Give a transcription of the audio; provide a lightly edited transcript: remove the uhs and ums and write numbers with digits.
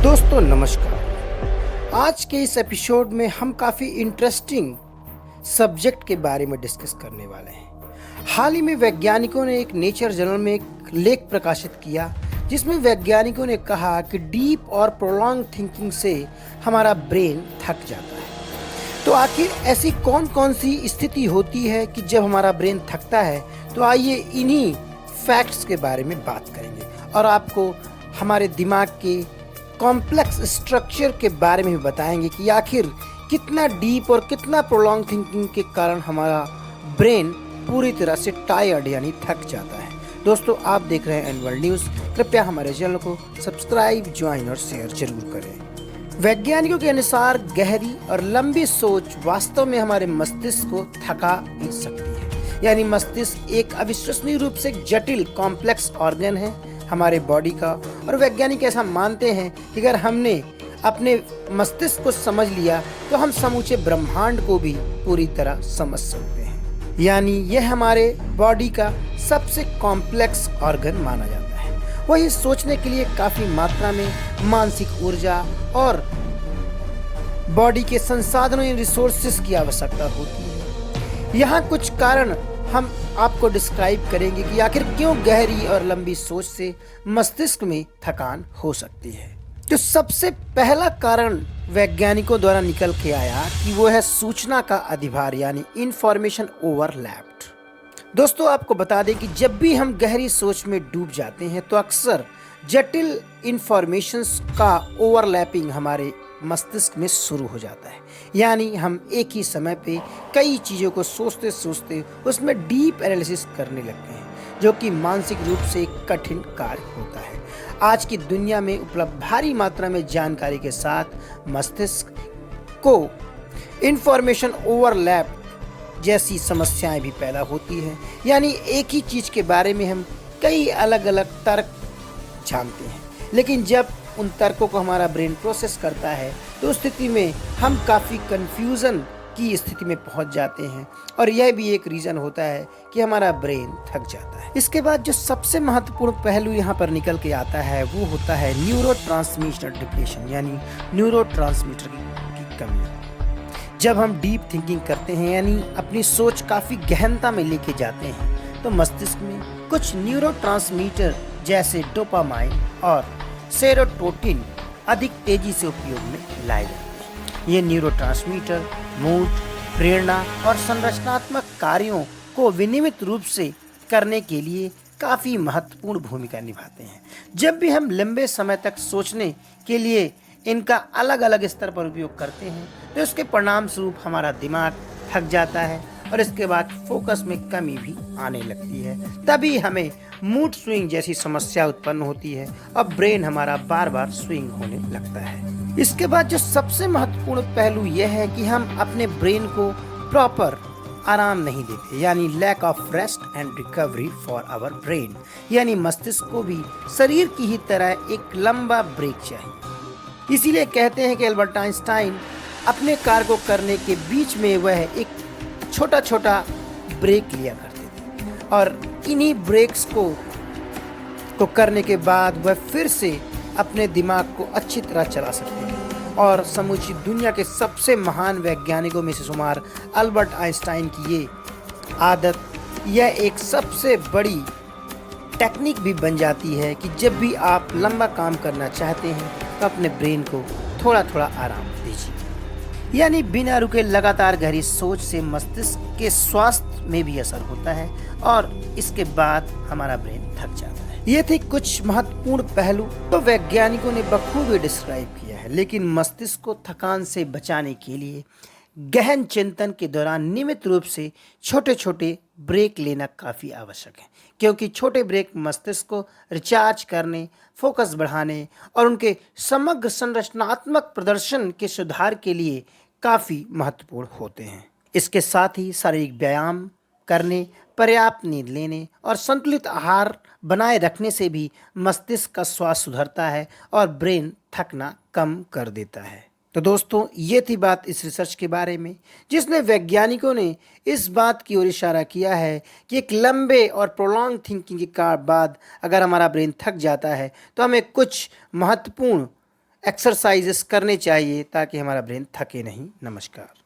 दोस्तों नमस्कार। आज के इस एपिसोड में हम काफ़ी इंटरेस्टिंग सब्जेक्ट के बारे में डिस्कस करने वाले हैं। हाल ही में वैज्ञानिकों ने एक नेचर जर्नल में एक लेख प्रकाशित किया जिसमें वैज्ञानिकों ने कहा कि डीप और प्रोलॉन्ग थिंकिंग से हमारा ब्रेन थक जाता है। तो आखिर ऐसी कौन कौन सी स्थिति होती है कि जब हमारा ब्रेन थकता है? तो आइए इन्हीं फैक्ट्स के बारे में बात करेंगे और आपको हमारे दिमाग के कॉम्प्लेक्स स्ट्रक्चर के बारे में भी बताएंगे कि आखिर कितना डीप और कितना प्रोलॉन्ग थिंकिंग के कारण हमारा ब्रेन पूरी तरह से टायर्ड यानी थक जाता है। दोस्तों, आप देख रहे हैं एंड वर्ल्ड न्यूज़। कृपया हमारे चैनल को सब्सक्राइब, ज्वाइन और शेयर जरूर करें। वैज्ञानिकों के अनुसार गहरी और लंबी सोच वास्तव में हमारे मस्तिष्क को थका भी सकती है। यानी मस्तिष्क एक अविश्वसनीय रूप से जटिल कॉम्प्लेक्स ऑर्गन है हमारे बॉडी का, और वैज्ञानिक ऐसा मानते हैं कि अगर हमने अपने मस्तिष्क को समझ लिया तो हम समूचे ब्रह्मांड को भी पूरी तरह समझ सकते हैं। यानी यह हमारे बॉडी का सबसे कॉम्प्लेक्स ऑर्गन माना जाता है। वही सोचने के लिए काफ़ी मात्रा में मानसिक ऊर्जा और बॉडी के संसाधनों या रिसोर्सेज की आवश्यकता होती है। यहाँ कुछ कारण हम आपको डिस्क्राइब करेंगे कि आखिर क्यों गहरी और लंबी सोच से मस्तिष्क में थकान हो सकती है। तो सबसे पहला कारण वैज्ञानिकों द्वारा निकल के आया कि वो है सूचना का अधिभार यानी इंफॉर्मेशन ओवरलैप्ड। दोस्तों, आपको बता दें कि जब भी हम गहरी सोच में डूब जाते हैं तो अक्सर जटिल इंफॉर्मेशंस का ओवरलैपिंग हमारे मस्तिष्क में शुरू हो जाता है। यानी हम एक ही समय पे कई चीज़ों को सोचते सोचते उसमें डीप एनालिसिस करने लगते हैं, जो कि मानसिक रूप से एक कठिन कार्य होता है। आज की दुनिया में उपलब्ध भारी मात्रा में जानकारी के साथ मस्तिष्क को इंफॉर्मेशन ओवरलैप जैसी समस्याएं भी पैदा होती हैं। यानी एक ही चीज़ के बारे में हम कई अलग अलग तर्क जानते हैं, लेकिन जब उन तर्कों को हमारा ब्रेन प्रोसेस करता है तो उस स्थिति में हम काफ़ी कन्फ्यूज़न की स्थिति में पहुंच जाते हैं, और यह भी एक रीज़न होता है कि हमारा ब्रेन थक जाता है। इसके बाद जो सबसे महत्वपूर्ण पहलू यहाँ पर निकल के आता है वो होता है न्यूरोट्रांसमीटर डिप्लेशन यानी न्यूरोट्रांसमीटर की कमी। जब हम डीप थिंकिंग करते हैं यानी अपनी सोच काफ़ी गहनता में लेके जाते हैं तो मस्तिष्क में कुछ न्यूरोट्रांसमीटर जैसे डोपामाइन और सेरोटोनिन अधिक तेजी से उपयोग में लाए जाते हैं। ये न्यूरोट्रांसमीटर मूड, प्रेरणा और संरचनात्मक कार्यों को विनियमित रूप से करने के लिए काफ़ी महत्वपूर्ण भूमिका निभाते हैं। जब भी हम लंबे समय तक सोचने के लिए इनका अलग अलग स्तर पर उपयोग करते हैं तो इसके परिणाम स्वरूप हमारा दिमाग थक जाता है और इसके बाद फोकस में कमी भी आने लगती है। तभी हमें मूड स्विंग जैसी समस्या उत्पन्न होती है और ब्रेन हमारा बार बार स्विंग होने लगता है। इसके बाद जो सबसे महत्वपूर्ण पहलू यह है कि हम अपने ब्रेन को प्रॉपर आराम नहीं देते, यानी lack of rest and recovery for our brain. यानी मस्तिष्क को भी शरीर की ही तरह एक लंबा ब्रेक चाहिए। इसीलिए कहते हैं कि एल्बर्ट आइंस्टाइन अपने कार्य को करने के बीच में वह एक छोटा छोटा ब्रेक लिया करते थे, और इन्हीं ब्रेक्स को करने के बाद वह फिर से अपने दिमाग को अच्छी तरह चला सकते थे। और समूची दुनिया के सबसे महान वैज्ञानिकों में से शुमार अल्बर्ट आइंस्टाइन की ये आदत, यह एक सबसे बड़ी टेक्निक भी बन जाती है कि जब भी आप लंबा काम करना चाहते हैं तो अपने ब्रेन को थोड़ा थोड़ा आराम दीजिए। यानी बिना रुके लगातार गहरी सोच से मस्तिष्क के स्वास्थ्य में भी असर होता है और इसके बाद हमारा ब्रेन थक जाता है। ये थे कुछ महत्वपूर्ण पहलू तो वैज्ञानिकों ने बखूबी डिस्क्राइब किया है, लेकिन मस्तिष्क को थकान से बचाने के लिए गहन चिंतन के दौरान नियमित रूप से छोटे छोटे ब्रेक लेना काफ़ी आवश्यक है, क्योंकि छोटे ब्रेक मस्तिष्क को रिचार्ज करने, फोकस बढ़ाने और उनके समग्र संरचनात्मक प्रदर्शन के सुधार के लिए काफ़ी महत्वपूर्ण होते हैं। इसके साथ ही शारीरिक व्यायाम करने, पर्याप्त नींद लेने और संतुलित आहार बनाए रखने से भी मस्तिष्क का स्वास्थ्य सुधरता है और ब्रेन थकना कम कर देता है। तो दोस्तों, ये थी बात इस रिसर्च के बारे में जिसने वैज्ञानिकों ने इस बात की ओर इशारा किया है कि एक लंबे और प्रोलॉन्ग थिंकिंग के बाद अगर हमारा ब्रेन थक जाता है तो हमें कुछ महत्वपूर्ण एक्सरसाइजेस करने चाहिए ताकि हमारा ब्रेन थके नहीं। नमस्कार।